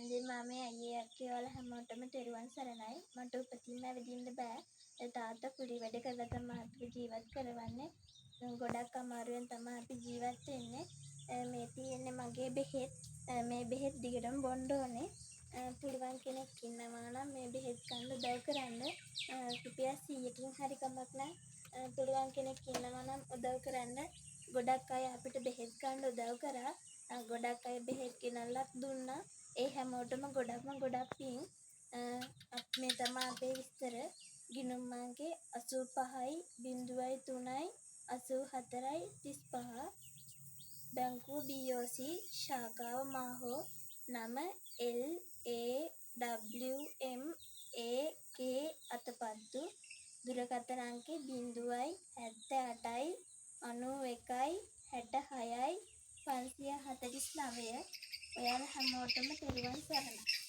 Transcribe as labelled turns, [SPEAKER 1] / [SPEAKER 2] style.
[SPEAKER 1] ඉතින් මම අයියේ අක්කේ ඔයාලා හැමෝටම තෙරුවන් සරණයි. මට උපතින්ම ඇවිදින්න බෑ. තාත්තා කුලි වැඩ කරලා තමයි අපිව ජීවත් කරවන්නේ. ගොඩක් අමාරුවෙන් තමයි අපි ජීවත් වෙන්නේ. මේ තියෙන්නේ මගේ බෙහෙත්. මේ බෙහෙත් දිගටම බොන්න ඕනේ. පුළුවන් කෙනෙක් ඉන්නවා නම් මේ බෙහෙත් ගන්න උදව් කරන්න. රුපියල් 100කින් හරි කමක් නැහැ. පුළුවන් කෙනෙක් ඉන්නවා නම් උදව් කරන්න. ගොඩක් අය අපිට බෙහෙත් ගන්න උදව් කරා. ගොඩක් අය බෙහෙත් ගෙනල්ලත් දුන්නා. ඒ හැමෝටම ගොඩක් පිං. මේ තමයි අපේ විස්තර. ගිණුම් අංකේ 85යි 03යි 84යි 35. බැංකුව BOC ශාඛාව මාහෝ. නම LAWMAK අතපත්තු. දුරකථන අංකේ 078යි 91යි 66යි 549. ඔයාලා හැමෝටම තෙරුවන් සරණයි.